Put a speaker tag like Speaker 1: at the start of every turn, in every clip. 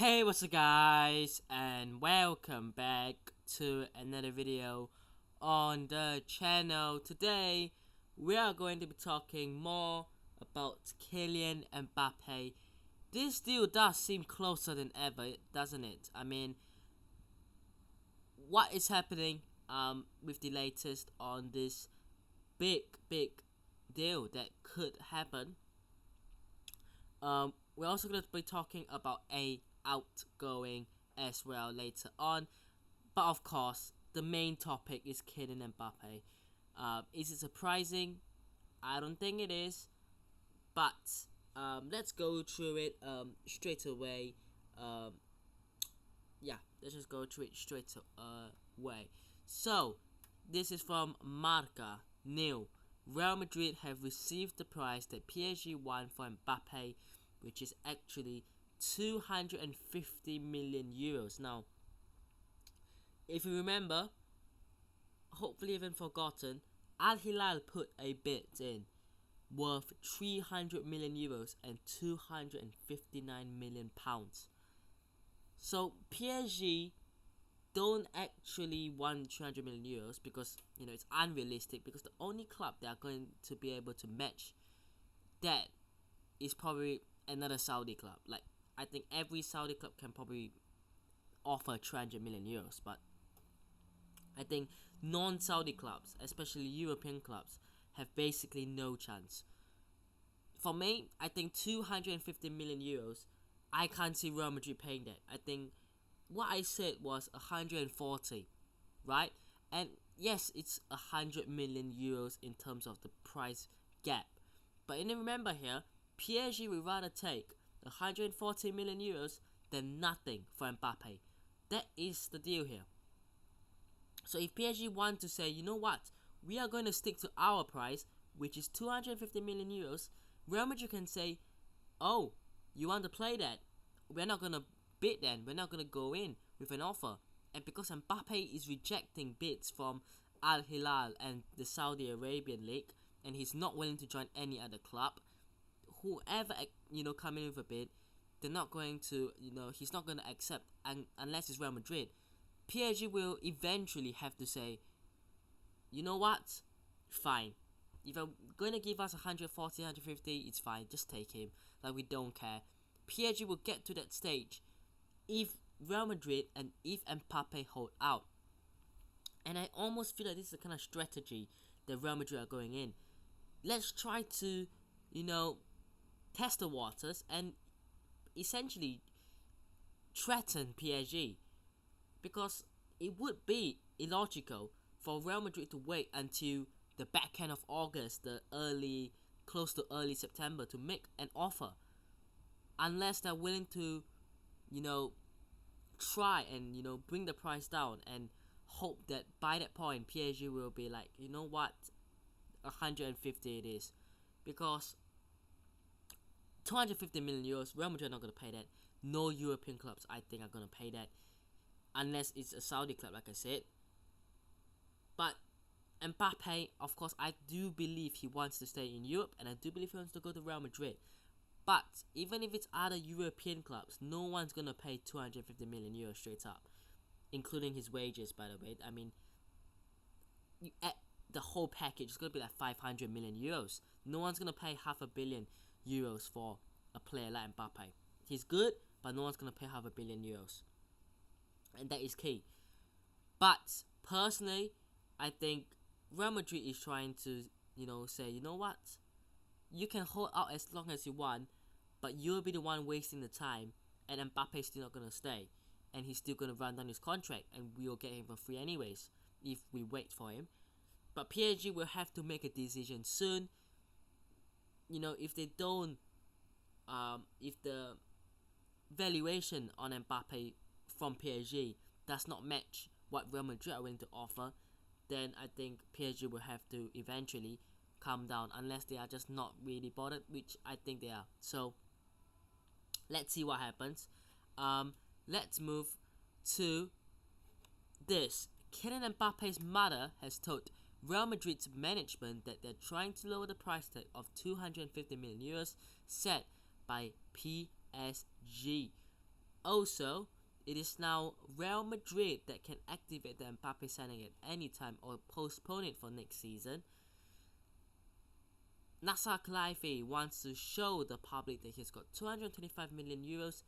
Speaker 1: Hey, what's up guys, and welcome back to another video on the channel. Today we are going to be talking more about Kylian Mbappe. This deal does seem closer than ever, doesn't it? I mean, what is happening with the latest on this big deal that could happen? We're also going to be talking about a outgoing as well later on, but of course the main topic is Kylian Mbappe. Is it surprising? I don't think it is, but let's go through it straight away. Yeah, let's just go through it straight away. So this is from Marca. New Real Madrid have received the price that PSG want for Mbappe, which is actually 250 million euros. Now, if you remember, hopefully even forgotten, Al Hilal put a bid in worth 300 million euros and 259 million pounds. So PSG don't actually want 300 million euros because it's unrealistic, because the only club that are going to be able to match that is probably another Saudi club. Like, I think every Saudi club can probably offer 300 million euros, but I think non-Saudi clubs, especially European clubs, have basically no chance. For me, I think 250 million euros, I can't see Real Madrid paying that. I think what I said was 140, right? And yes, it's 100 million euros in terms of the price gap. But remember here, PSG would rather take 140 million euros than nothing for Mbappe. That is the deal here. So if PSG want to say, you know what, we are going to stick to our price, which is 250 million euros, Real Madrid can say, oh, you want to play that? We're not going to bid then. We're not going to go in with an offer. And because Mbappe is rejecting bids from Al Hilal and the Saudi Arabian League, and he's not willing to join any other club, whoever come in with a bid, they're not going to, he's not going to accept, unless it's Real Madrid. PSG will eventually have to say, you know what, fine. If you're going to give us 140, 150, it's fine. Just take him. Like, we don't care. PSG will get to that stage if Real Madrid and if Mbappe hold out. And I almost feel like this is the kind of strategy that Real Madrid are going in. Let's try to, test the waters and essentially threaten PSG, because it would be illogical for Real Madrid to wait until the back end of August, close to early September, to make an offer, unless they're willing to, try and bring the price down and hope that by that point PSG will be like, you know what, 150 it is, because 250 million euros, Real Madrid are not going to pay that. No European clubs, I think, are going to pay that, unless it's a Saudi club, like I said. But Mbappe, of course, I do believe he wants to stay in Europe, and I do believe he wants to go to Real Madrid. But even if it's other European clubs, no one's going to pay 250 million euros straight up, including his wages, by the way. I mean, the whole package is going to be like 500 million euros. No one's going to pay $500 million for a player like Mbappe. He's good, but no one's going to pay $500 million. And that is key. But personally, I think Real Madrid is trying to, say, you know what? You can hold out as long as you want, but you'll be the one wasting the time, and Mbappe's still not going to stay. And he's still going to run down his contract, and we'll get him for free anyways if we wait for him. But PSG will have to make a decision soon. If they don't, if the valuation on Mbappe from PSG does not match what Real Madrid are willing to offer, then I think PSG will have to eventually come down, unless they are just not really bothered, which I think they are. So let's see what happens. Let's move to this. Kylian Mbappe's mother has told Real Madrid's management that they're trying to lower the price tag of 250 million euros set by PSG. Also, it is now Real Madrid that can activate the Mbappe signing at any time or postpone it for next season. Nasser Khelaifi wants to show the public that he's got 225 million euros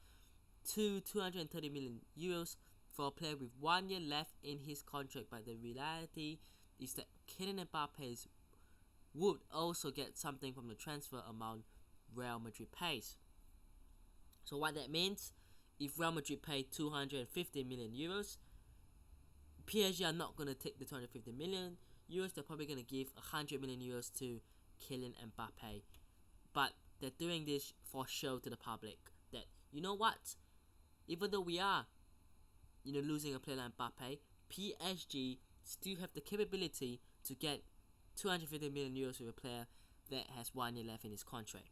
Speaker 1: to 230 million euros for a player with 1 year left in his contract, but the reality is that Kylian Mbappe would also get something from the transfer amount Real Madrid pays. So what that means, if Real Madrid pay 250 million euros, PSG are not going to take the 250 million euros. They're probably going to give 100 million euros to Kylian Mbappe. But they're doing this for show to the public that, you know what, even though we are losing a player like Mbappe, PSG still have the capability to get 250 million euros with a player that has 1 year left in his contract.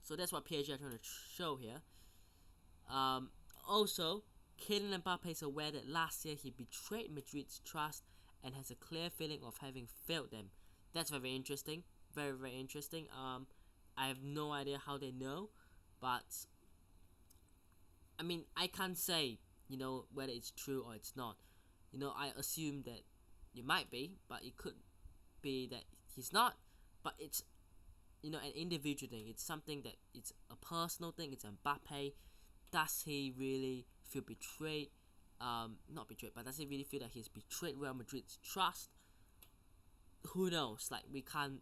Speaker 1: So that's what PSG are trying to show here. Also, Kylian Mbappe is aware that last year he betrayed Madrid's trust and has a clear feeling of having failed them. That's very interesting. Very, very interesting. I have no idea how they know, but I mean, I can't say, whether it's true or it's not. I assume that it might be, but it could be that he's not. But it's, an individual thing. It's something that it's a personal thing. It's Mbappe. Does he really feel betrayed? Not betrayed, but does he really feel that he's betrayed Real Madrid's trust? Who knows? Like, we can't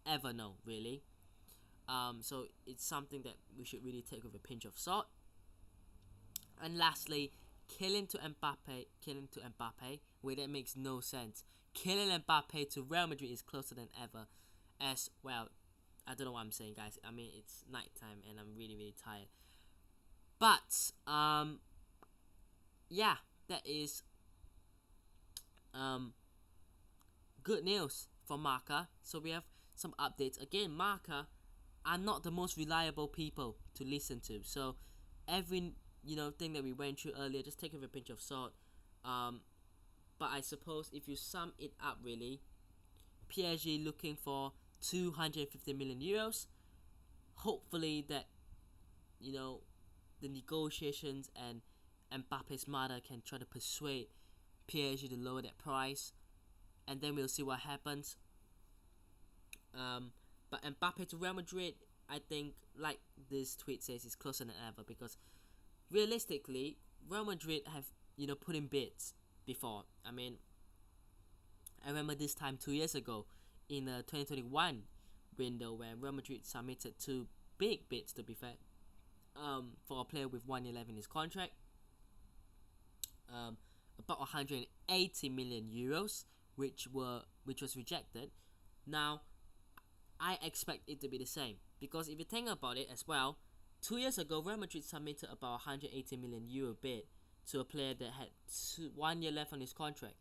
Speaker 1: ever know, really. So it's something that we should really take with a pinch of salt. And lastly, Kylian to Mbappe. Wait, that makes no sense. Kylian Mbappe to Real Madrid is closer than ever. As well, I don't know what I'm saying, guys. I mean, it's nighttime and I'm really, really tired. But yeah, that is good news for Marca. So we have some updates. Again, Marca are not the most reliable people to listen to. So every thing that we went through earlier, just take it with a pinch of salt. But I suppose if you sum it up, really, PSG looking for 250 million euros. Hopefully that the negotiations and Mbappe's mother can try to persuade PSG to lower that price, and then we'll see what happens. But Mbappe to Real Madrid, I think, like this tweet says, is closer than ever, because realistically, Real Madrid have put in bids before. I mean, I remember this time 2 years ago in the 2021 window where Real Madrid submitted 2 big bids, to be fair, for a player with 1 year left in his contract, about 180 million euros, which was rejected. Now, I expect it to be the same, because if you think about it as well, 2 years ago Real Madrid submitted about 180 million euro bid to a player that had 1 year left on his contract.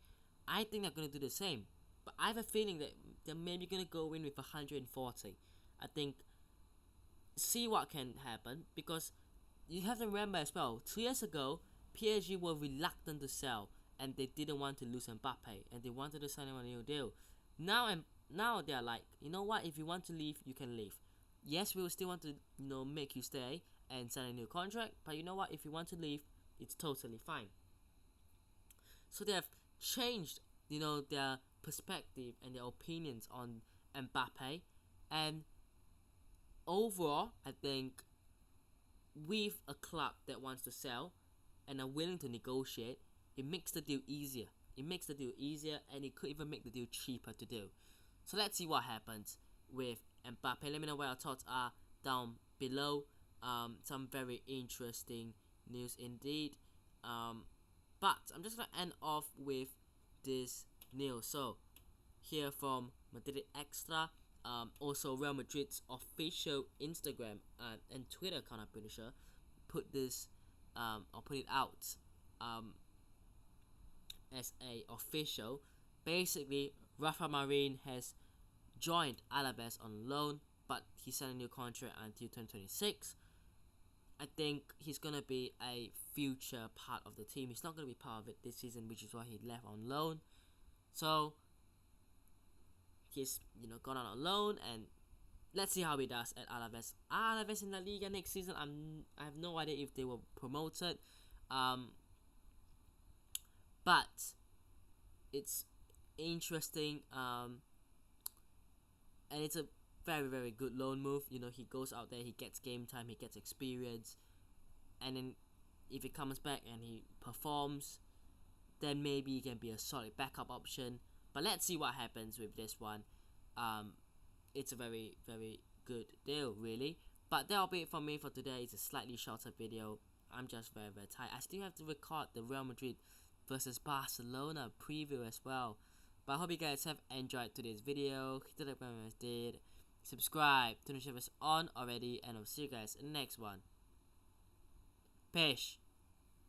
Speaker 1: I think they're going to do the same, but I have a feeling that they're maybe going to go in with 140. I think, see what can happen, because you have to remember as well, 2 years ago PSG were reluctant to sell and they didn't want to lose Mbappe and they wanted to sign him on a new deal. Now they're like, you know what, if you want to leave, you can leave. Yes, we will still want to make you stay and sign a new contract, but you know what, if you want to leave, it's totally fine. So they have changed their perspective and their opinions on Mbappe, and overall, I think with a club that wants to sell and are willing to negotiate, it makes the deal easier. It makes the deal easier, and it could even make the deal cheaper to do. So let's see what happens with Mbappe. Let me know what your thoughts are down below. Some very interesting news indeed. But I'm just gonna end off with this news. So here from Madrid Extra. Also, Real Madrid's official Instagram and Twitter account, I'm pretty sure, put this or put it out as a official. Basically, Rafa Marin has joined Alaves on loan, but he signed a new contract until 2026. I think he's gonna be a future part of the team. He's not gonna be part of it this season, which is why he left on loan. So he's gone on loan, and let's see how he does at Alaves. Alaves in La Liga next season, I have no idea if they were promoted, but it's interesting, and it's a very good loan move. You know, he goes out there, he gets game time, he gets experience, and then if he comes back and he performs, then maybe he can be a solid backup option. But let's see what happens with this one. It's a very good deal, really. But that'll be it from me for today. It's a slightly shorter video. I'm just very tired. I still have to record the Real Madrid versus Barcelona preview as well. But I hope you guys have enjoyed today's video. Hit the like button if you did. Subscribe, turn the notifications on already, and I'll see you guys in the next one. Peace.